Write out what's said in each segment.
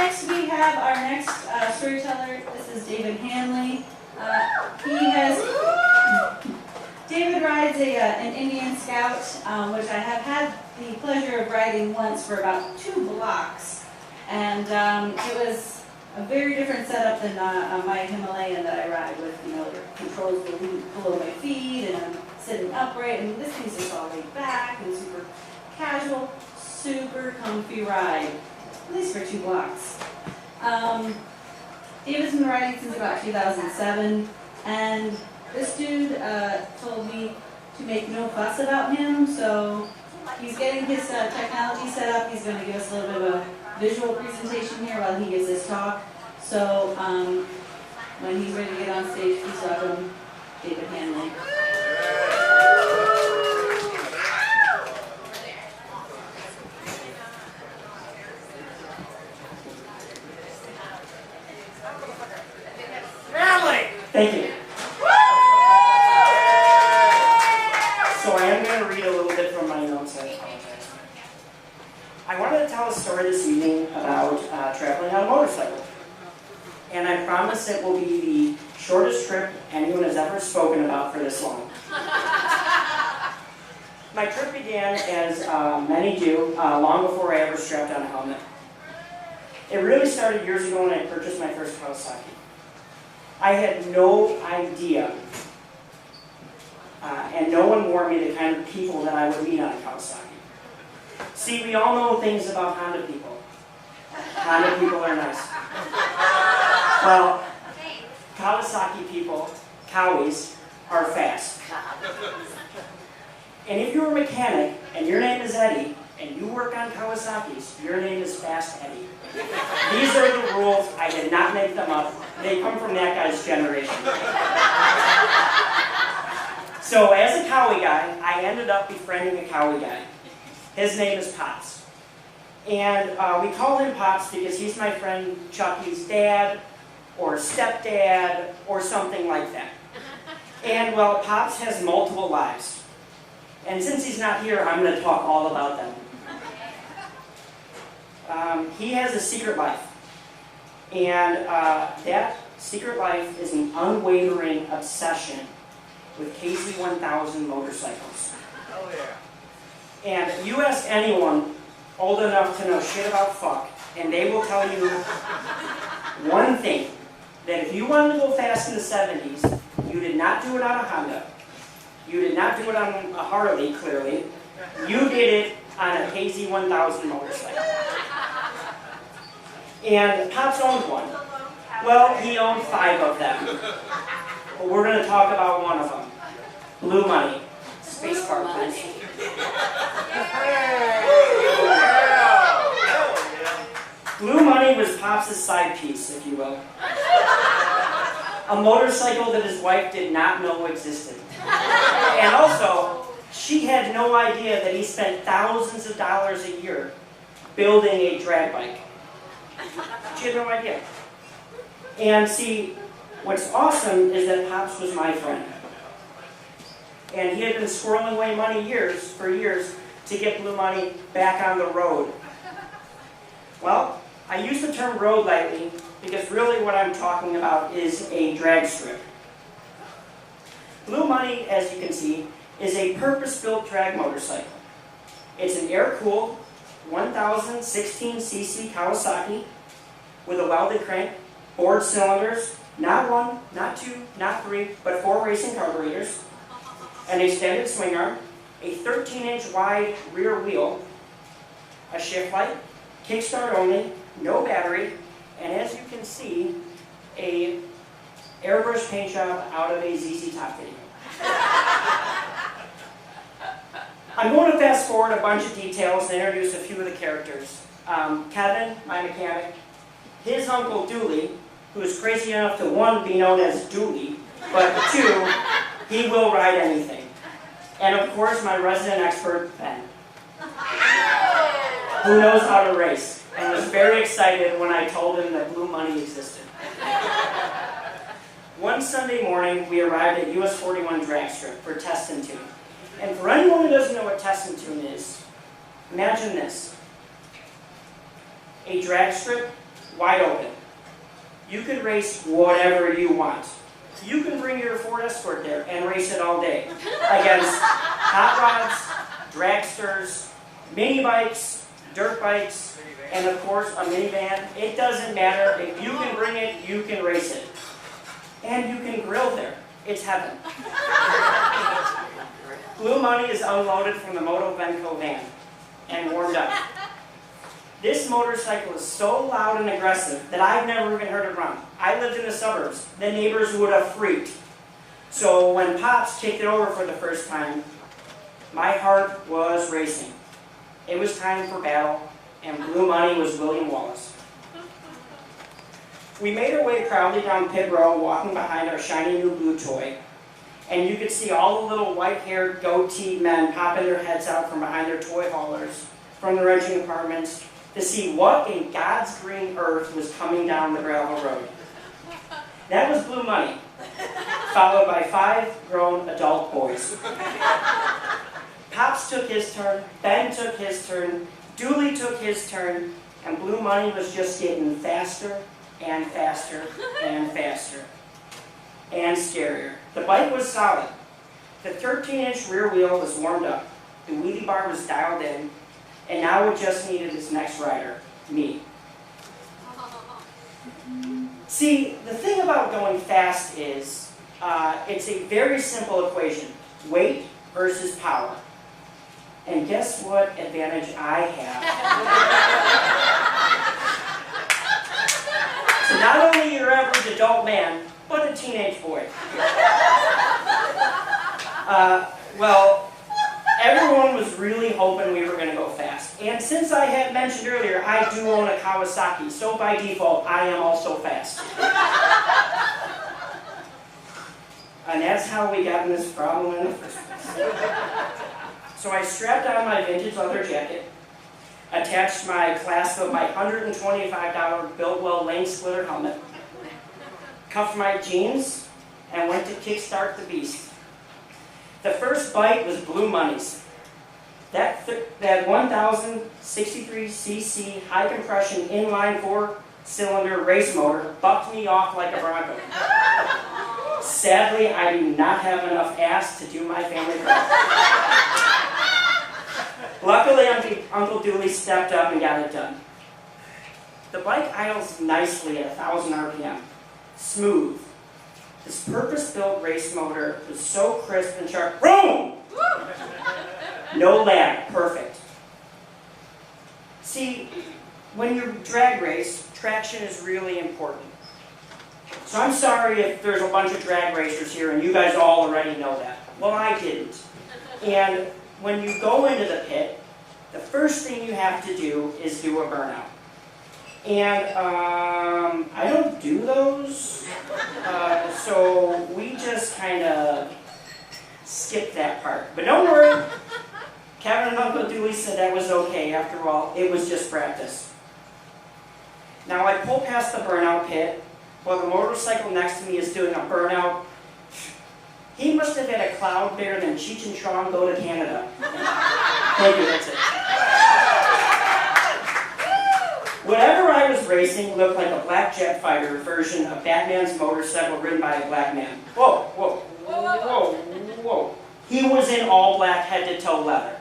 next we have our next storyteller. This is David Hanley. David rides an Indian Scout, which I have had the pleasure of riding once for about 2 blocks. And it was a very different setup than my Himalayan that I ride with. You know, it controls the lead below my feet, and I'm sitting upright. And this thing's just all laid back and super casual, super comfy ride, at least for 2 blocks. David's been riding since about 2007, and this dude told me to make no fuss about him, so he's getting his technology set up. He's going to give us a little bit of a visual presentation here while he gives his talk. So when he's ready to get on stage, please welcome David Hanley. Thank you. So I am going to read a little bit from my notes. I apologize. I wanted to tell a story this evening about traveling on a motorcycle. And I promise it will be the shortest trip anyone has ever spoken about for this long. My trip began, as many do, long before I ever strapped on a helmet. It really started years ago when I purchased my first Kawasaki. I had no idea, and no one warned me the kind of people that I would meet on a Kawasaki. See, we all know things about Honda people. Honda people are nice. Well, Kawasaki people, Cowies, are fast. And if you're a mechanic, and your name is Eddie, and you work on Kawasaki's, your name is Fast Eddie. These are the rules. I did not make them up. They come from that guy's generation. So as a Cowie guy, I ended up befriending a Cowie guy. His name is Pops. And we call him Pops because he's my friend Chucky's dad, or stepdad, or something like that. And well, Pops has multiple lives. And since he's not here, I'm going to talk all about them. He has a secret life. And that secret life is an unwavering obsession with KZ1000 motorcycles. Oh yeah. And you ask anyone old enough to know shit about fuck, and they will tell you one thing, that if you wanted to go fast in the 70s, you did not do it on a Honda. You did not do it on a Harley, clearly. You did it on a KZ1000 motorcycle. And Pops owned one. Well, he owned 5 of them. But we're going to talk about one of them. Blue Money. Space bar, please. Blue Money was Pops' side piece, if you will. A motorcycle that his wife did not know existed. And also, she had no idea that he spent thousands of dollars a year building a drag bike. She had no idea. And see, what's awesome is that Pops was my friend. And he had been squirreling away money for years to get Blue Money back on the road. Well, I use the term road lightly because really what I'm talking about is a drag strip. Blue Money, as you can see, is a purpose-built drag motorcycle. It's an air-cooled 1016cc Kawasaki with a welded crank, bored cylinders, not 1, not 2, not 3, but 4 racing carburetors, an extended swing arm, a 13-inch wide rear wheel, a shift light, kickstart only, no battery, and as you can see, a airbrush paint job out of a ZZ Top video. I'm going to fast forward a bunch of details and introduce a few of the characters. Kevin, my mechanic, his uncle Dooley, who is crazy enough to 1, be known as Dooley, but 2, he will ride anything. And of course, my resident expert, Ben, who knows how to race, and was very excited when I told him that Blue Money existed. One Sunday morning, we arrived at US 41 Drag Strip for test and tune. And for anyone who doesn't know what test and tune is, imagine this. A drag strip wide open. You can race whatever you want. You can bring your Ford Escort there and race it all day against hot rods, dragsters, mini bikes, dirt bikes, and of course a minivan. It doesn't matter. If you can bring it, you can race it. And you can grill there. It's heaven. Blue Money is unloaded from the Moto Venco van and warmed up. This motorcycle is so loud and aggressive that I've never even heard it run. I lived in the suburbs. The neighbors would have freaked. So when Pops kicked it over for the first time, my heart was racing. It was time for battle, and Blue Money was William Wallace. We made our way proudly down pit row, walking behind our shiny new blue toy, and you could see all the little white-haired, goateed men popping their heads out from behind their toy haulers, from the wrenching apartments, to see what in God's green earth was coming down the gravel road. That was Blue Money, followed by 5 grown adult boys. Pops took his turn, Ben took his turn, Dooley took his turn, and Blue Money was just getting faster and faster and faster and scarier. The bike was solid. The 13-inch rear wheel was warmed up. The wheelie bar was dialed in. And now it just needed its next rider, me. See, the thing about going fast is, it's a very simple equation. Weight versus power. And guess what advantage I have? So not only your average adult man, but a teenage boy. Well, everyone was really hoping we were going to go fast. And since I had mentioned earlier, I do own a Kawasaki, so by default, I am also fast. And that's how we got in this problem in the first place. So I strapped on my vintage leather jacket, attached my clasp of my $125 Biltwell lane splitter helmet, cuffed my jeans, and went to kickstart the beast. The first bite was Blue Money's. That 1,063cc high compression inline 4-cylinder race motor bucked me off like a Bronco. Sadly, I do not have enough ass to do my family proud. Luckily, Uncle Dooley stepped up and got it done. The bike idles nicely at 1,000 RPM. Smooth. This purpose-built race motor was so crisp and sharp. Boom! No lag. Perfect. See, when you drag race, traction is really important. So I'm sorry if there's a bunch of drag racers here and you guys all already know that. Well, I didn't. And when you go into the pit, the first thing you have to do is do a burnout. And I don't do those, so we just kind of skip that part. But don't worry, Kevin and Uncle Dooley said that was okay. After all, it was just practice. Now I pull past the burnout pit while the motorcycle next to me is doing a burnout. He must have had a cloud bigger than Cheech and Chong go to Canada. Thank you, that's it. Whatever I was racing looked like a black jet fighter version of Batman's motorcycle ridden by a black man. Whoa, whoa, whoa, whoa. He was in all black head-to-toe leather.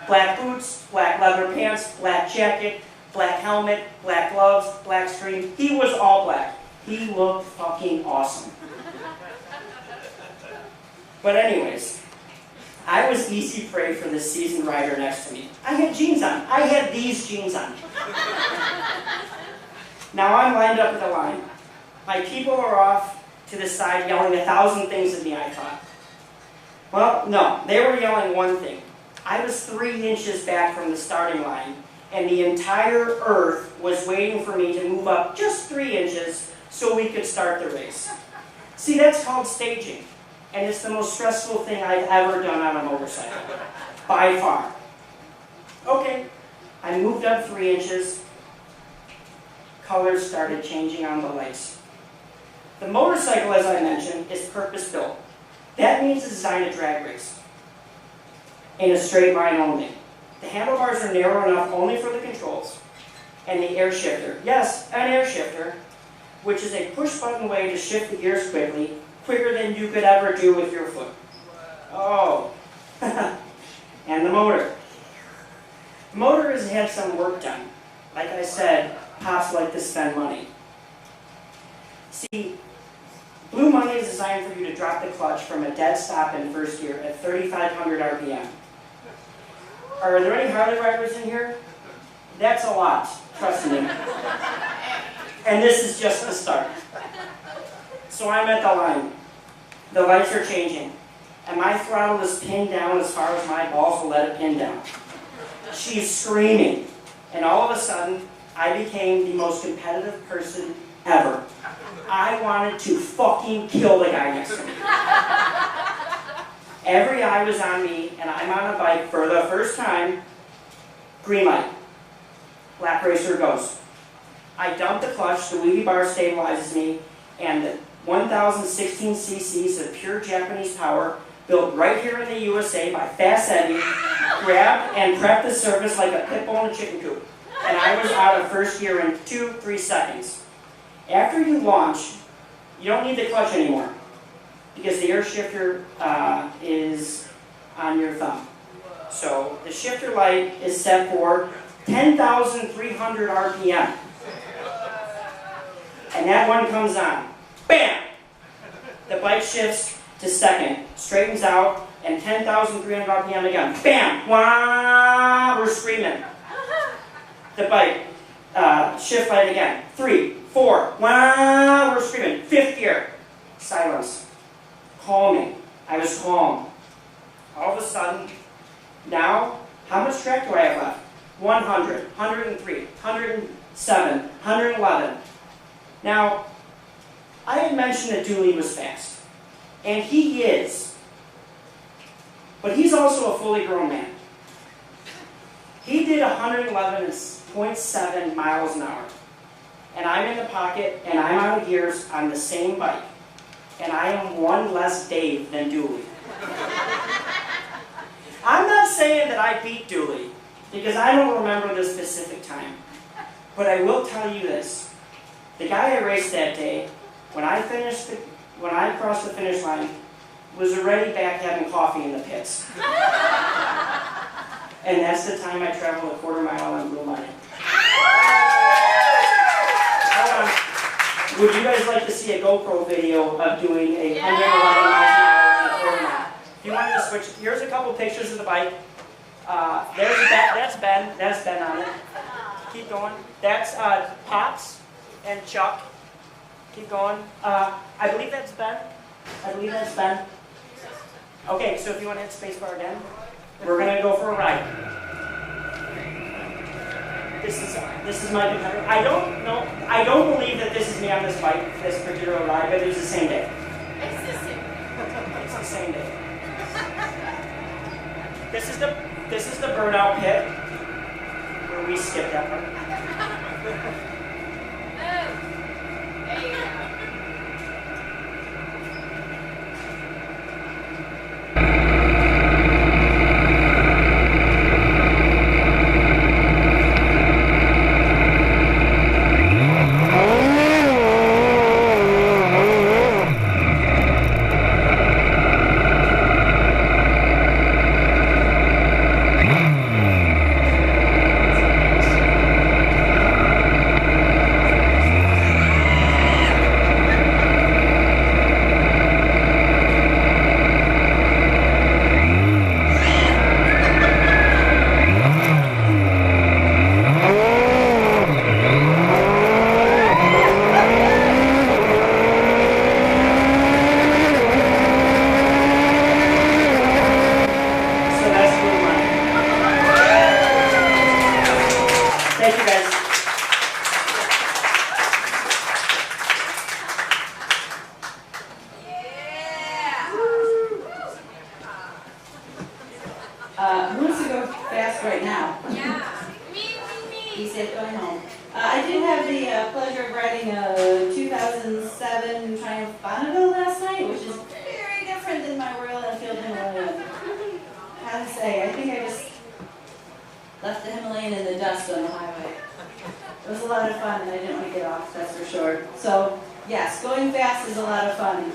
Black boots, black leather pants, black jacket, black helmet, black gloves, black screen. He was all black. He looked fucking awesome. But anyways, I was easy prey for this seasoned rider next to me. I had jeans on. I had these jeans on. Now I'm lined up at the line. My people are off to the side yelling 1,000 things at me, I thought. Well, no, they were yelling one thing. I was 3 inches back from the starting line, and the entire earth was waiting for me to move up just 3 inches so we could start the race. See, that's called staging. And it's the most stressful thing I've ever done on a motorcycle, by far. Okay, I moved up 3 inches. Colors started changing on the lights. The motorcycle, as I mentioned, is purpose-built. That means it's designed to drag race in a straight line only. The handlebars are narrow enough only for the controls. and the air shifter. Yes, an air shifter, which is a push-button way to shift the gears quickly, quicker than you could ever do with your foot. Oh, and the motor. The motor has had some work done. Like I said, Pops like to spend money. See, Blue Money is designed for you to drop the clutch from a dead stop in first gear at 3,500 RPM. Are there any Harley riders in here? That's a lot, trust me. And this is just the start. So I'm at the line. The lights are changing. And my throttle is pinned down as far as my balls will let it pin down. She's screaming. And all of a sudden, I became the most competitive person ever. I wanted to fucking kill the guy next to me. Every eye was on me, and I'm on a bike for the first time. Green light. Lap racer goes. I dump the clutch, the wheelie bar stabilizes me, and the 1,016 cc's of pure Japanese power, built right here in the USA by Fast Eddie, grabbed and prepped the surface like a pit bull in a chicken coop. And I was out of first gear in 2-3 seconds. After you launch, you don't need the clutch anymore, because the air shifter is on your thumb. So the shifter light is set for 10,300 RPM. And that one comes on. Bam! The bike shifts to second, straightens out, and 10,300 RPM again. Bam! Wah! We're screaming. The bike, shift light again. 3, 4, wah! We're screaming. Fifth gear. Silence. Calming. I was calm. All of a sudden, now, how much track do I have left? 100, 103, 107, 111. Now, I had mentioned that Dooley was fast. And he is. But he's also a fully grown man. He did 111.7 miles an hour. And I'm in the pocket, and I'm out of gears on the same bike. And I am one less Dave than Dooley. I'm not saying that I beat Dooley, because I don't remember the specific time. But I will tell you this. The guy I raced that day, when I crossed the finish line, was already back having coffee in the pits. And that's the time I traveled a quarter mile on Blue Money. Would you guys like to see a GoPro video of doing a 111 miles an hour in a quarter mile? If you wanted to switch, here's a couple pictures of the bike. That's Ben. That's Ben on it. Keep going. That's Pops and Chuck. Keep going. I believe that's Ben. Okay, so if you want to hit spacebar again, we're going to go for a ride. This is my competitor. I don't believe that this is me on this bike, this particular ride, but it was the same day. It's the same day. This is the burnout pit where we skipped that part. There you go. Who wants to go fast right now? Yeah. He said going home. I did have the pleasure of riding a 2007 Triumph Bonneville last night, which is very different than my Royal Enfield Himalayan. How to say, I think I just left the Himalayan in the dust on the highway. It was a lot of fun, and I didn't want to get off, that's for sure. So, yes, going fast is a lot of fun.